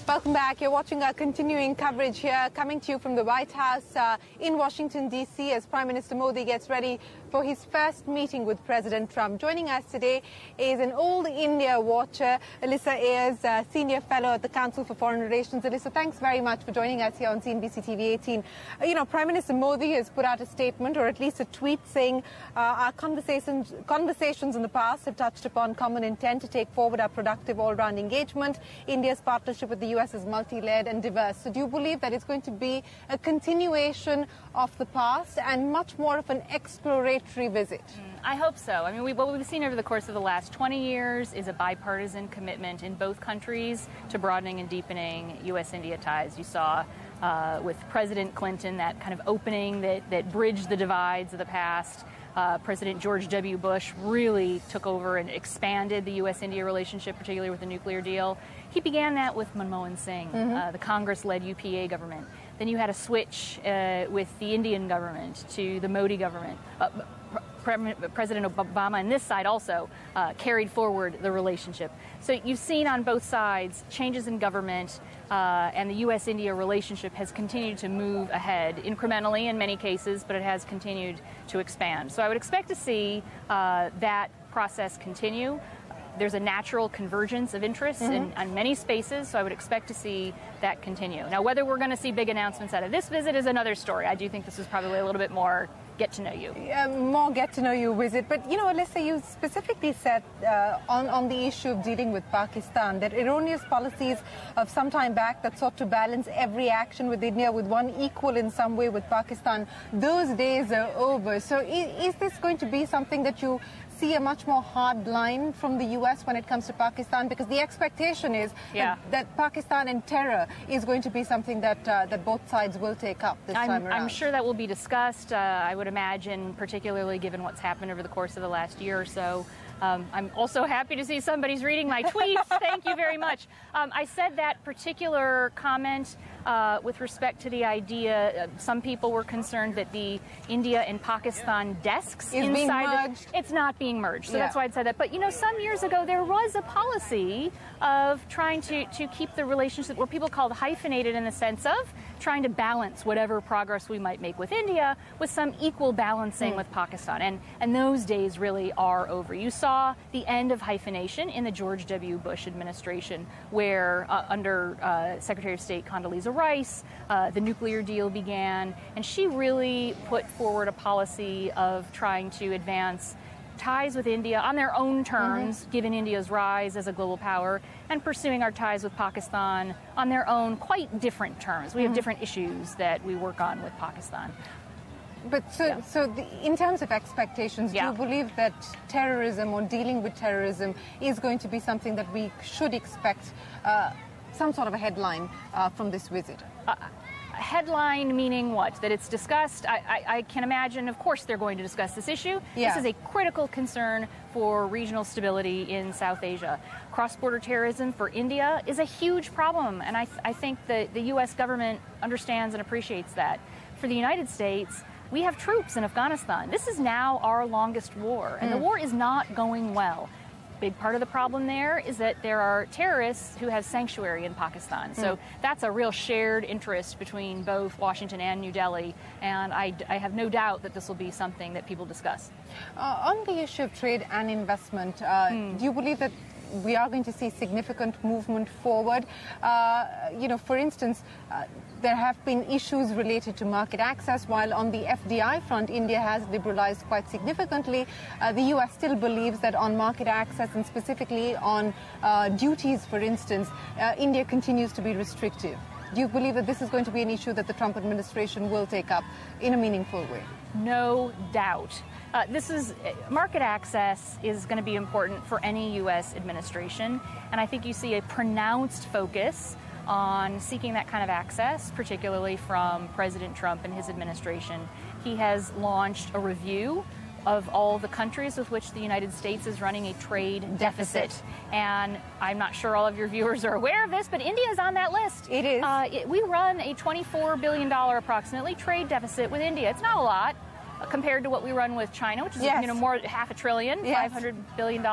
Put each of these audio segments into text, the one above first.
Welcome back. You're watching our continuing coverage here, coming to you from the White House in Washington, D.C., as Prime Minister Modi gets ready for his first meeting with President Trump. Joining us today is an old India watcher, Alyssa Ayres, Senior Fellow at the Council for Foreign Relations. Alyssa, thanks very much for joining us here on CNBC TV 18. Prime Minister Modi has put out a statement, or at least a tweet, saying our conversations in the past have touched upon common intent to take forward our productive all-round engagement. India's partnership with the U.S. is multi-layered and diverse. So do you believe that it's going to be a continuation of the past and much more of an exploratory visit? I hope so. I mean, what we've seen over the course of the last 20 years is a bipartisan commitment in both countries to broadening and deepening U.S.-India ties. You saw with President Clinton that kind of opening that bridged the divides of the past. President George W. Bush really took over and expanded the U.S.-India relationship, particularly with the nuclear deal. He began that with Manmohan Singh, the Congress-led UPA government. Then you had a switch with the Indian government to the Modi government. President Obama on this side also carried forward the relationship. So you've seen on both sides changes in government, and the U.S.-India relationship has continued to move ahead, incrementally in many cases, but it has continued to expand. So I would expect to see that process continue. There's a natural convergence of interests in many spaces, so I would expect to see that continue. Now, whether we're going to see big announcements out of this visit is another story. I do think this is probably a little bit more get to know you. More get to know you visit. But, Alyssa, you specifically said on the issue of dealing with Pakistan that erroneous policies of some time back that sought to balance every action with India with one equal in some way with Pakistan, those days are over. So is this going to be something that you see a much more hard line from the U.S. when it comes to Pakistan? Because the expectation is that Pakistan and terror is going to be something that both sides will take up this time around. I'm sure that will be discussed. I would imagine, particularly given what's happened over the course of the last year or so. I'm also happy to see somebody's reading my tweets. Thank you very much. I said that particular comment with respect to the idea, some people were concerned that the India and Pakistan desks is being merged. It's not being merged. So that's why I said that. But, some years ago, there was a policy of trying to keep the relationship, what people called hyphenated, in the sense of trying to balance whatever progress we might make with India with some equal balancing with Pakistan. And those days really are over. You saw the end of hyphenation in the George W. Bush administration, where under Secretary of State Condoleezza Rice, the nuclear deal began, and she really put forward a policy of trying to advance ties with India on their own terms, given India's rise as a global power, and pursuing our ties with Pakistan on their own quite different terms. We have different issues that we work on with Pakistan. But in terms of expectations, do you believe that terrorism or dealing with terrorism is going to be something that we should expect some sort of a headline from this visit? Headline meaning what? That it's discussed? I can imagine, of course, they're going to discuss this issue. This is a critical concern for regional stability in South Asia. Cross-border terrorism for India is a huge problem, and I think that the U.S. government understands and appreciates that. For the United States, we have troops in Afghanistan. This is now our longest war, and the war is not going well. Big part of the problem there is that there are terrorists who have sanctuary in Pakistan. So that's a real shared interest between both Washington and New Delhi, and I have no doubt that this will be something that people discuss. On the issue of trade and investment, do you believe that we are going to see significant movement forward? For instance, there have been issues related to market access, while on the FDI front, India has liberalized quite significantly. The U.S. still believes that on market access and specifically on duties, for instance, India continues to be restrictive. Do you believe that this is going to be an issue that the Trump administration will take up in a meaningful way? No doubt. Market access is going to be important for any U.S. administration, and I think you see a pronounced focus on seeking that kind of access, particularly from President Trump and his administration. He has launched a review of all the countries with which the United States is running a trade deficit. And I'm not sure all of your viewers are aware of this, but India is on that list. It is. We run a $24 billion approximately trade deficit with India. It's not a lot. compared to what we run with China, which is more half $1 trillion, $500 billion.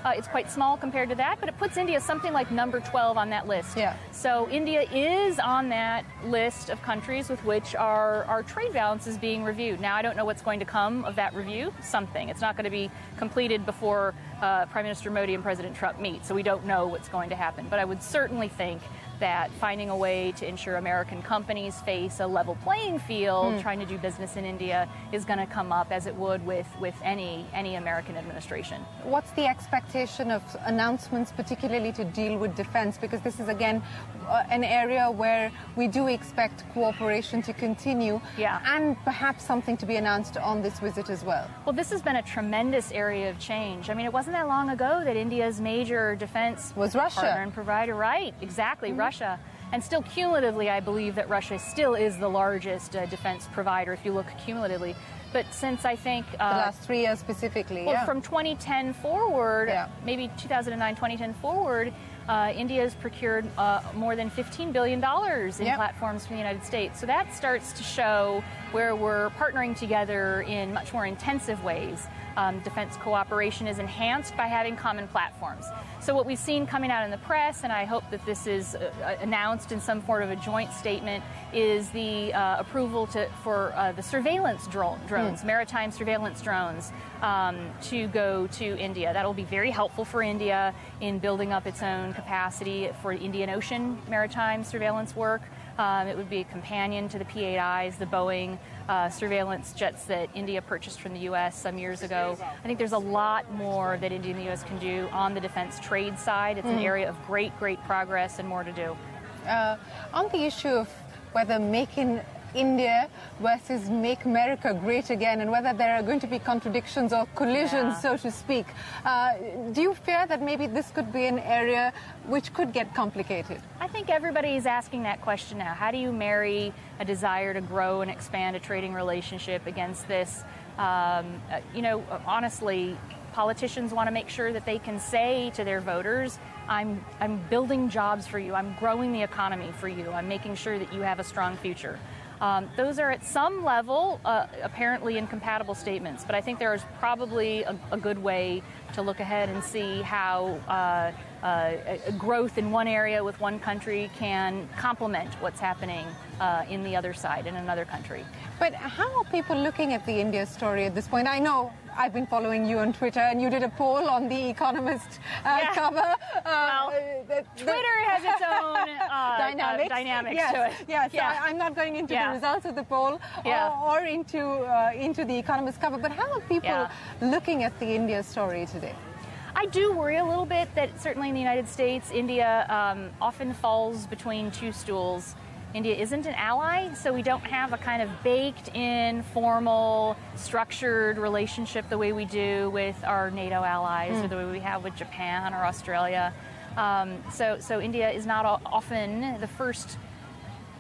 It's quite small compared to that, but it puts India something like number 12 on that list. Yeah. So India is on that list of countries with which our trade balance is being reviewed. Now, I don't know what's going to come of that review. Something. It's not going to be completed before Prime Minister Modi and President Trump meet, so we don't know what's going to happen. But I would certainly think that finding a way to ensure American companies face a level playing field trying to do business in India is going to come up, as it would with any American administration. What's the expectation of announcements, particularly to deal with defense? Because this is, again, an area where we do expect cooperation to continue, and perhaps something to be announced on this visit as well. Well, this has been a tremendous area of change. I mean, it wasn't that long ago that India's major defense was Russia. Partner and provider, right? Exactly, Russia. And still cumulatively, I believe that Russia still is the largest defense provider if you look cumulatively. But since I think the last 3 years specifically, from 2010 forward, maybe 2009, 2010 forward, India has procured more than $15 billion in platforms from the United States. So that starts to show where we're partnering together in much more intensive ways. Defense cooperation is enhanced by having common platforms. So what we've seen coming out in the press, and I hope that this is announced in some sort of a joint statement, is the approval for the surveillance drones, maritime surveillance drones, to go to India. That will be very helpful for India in building up its own capacity for Indian Ocean maritime surveillance work. It would be a companion to the P-8Is, the Boeing surveillance jets that India purchased from the U.S. some years ago. I think there's a lot more that India and the U.S. can do on the defense trade side. It's an area of great progress and more to do. On the issue of whether Make in India versus Make America Great Again, and whether there are going to be contradictions or collisions, so to speak, do you fear that maybe this could be an area which could get complicated? I think everybody is asking that question now. How do you marry a desire to grow and expand a trading relationship against this? Honestly, politicians want to make sure that they can say to their voters, I'm building jobs for you, I'm growing the economy for you, I'm making sure that you have a strong future. Those are at some level apparently incompatible statements, but I think there is probably a good way to look ahead and see how growth in one area with one country can complement what's happening in the other side, in another country. But how are people looking at the India story at this point? I know I've been following you on Twitter, and you did a poll on The Economist cover. Twitter has its own dynamics to it. Yes, yeah. So I'm not going into the results of the poll or into The Economist cover, but how are people looking at the India story today? I do worry a little bit that certainly in the United States, India often falls between two stools. India isn't an ally, so we don't have a kind of baked-in, formal, structured relationship the way we do with our NATO allies or the way we have with Japan or Australia. So India is not often the first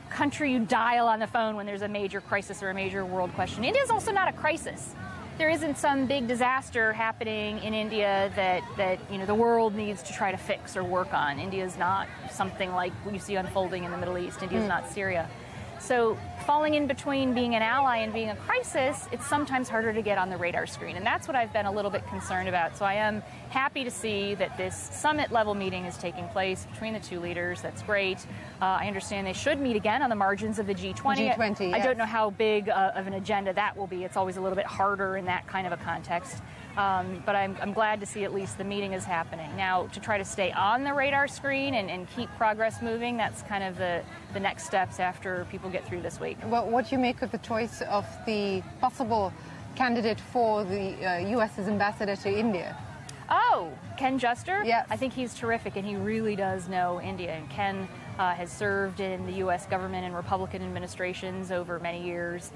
country you dial on the phone when there's a major crisis or a major world question. India is also not a crisis. There isn't some big disaster happening in India that the world needs to try to fix or work on. India is not something like you see unfolding in the Middle East. India is not Syria. So falling in between being an ally and being a crisis, it's sometimes harder to get on the radar screen. And that's what I've been a little bit concerned about. So I am happy to see that this summit-level meeting is taking place between the two leaders. That's great. I understand they should meet again on the margins of the G20. I don't know how big of an agenda that will be. It's always a little bit harder in that kind of a context. But I'm glad to see at least the meeting is happening. Now, to try to stay on the radar screen and keep progress moving, that's kind of the next steps after people get through this week. Well, what do you make of the choice of the possible candidate for the U.S.'s ambassador to India? Oh, Ken Juster? Yes. I think he's terrific, and he really does know India. And Ken has served in the U.S. government and Republican administrations over many years.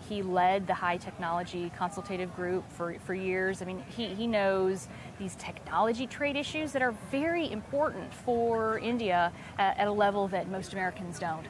He led the high technology consultative group for years. I mean, he knows these technology trade issues that are very important for India at a level that most Americans don't.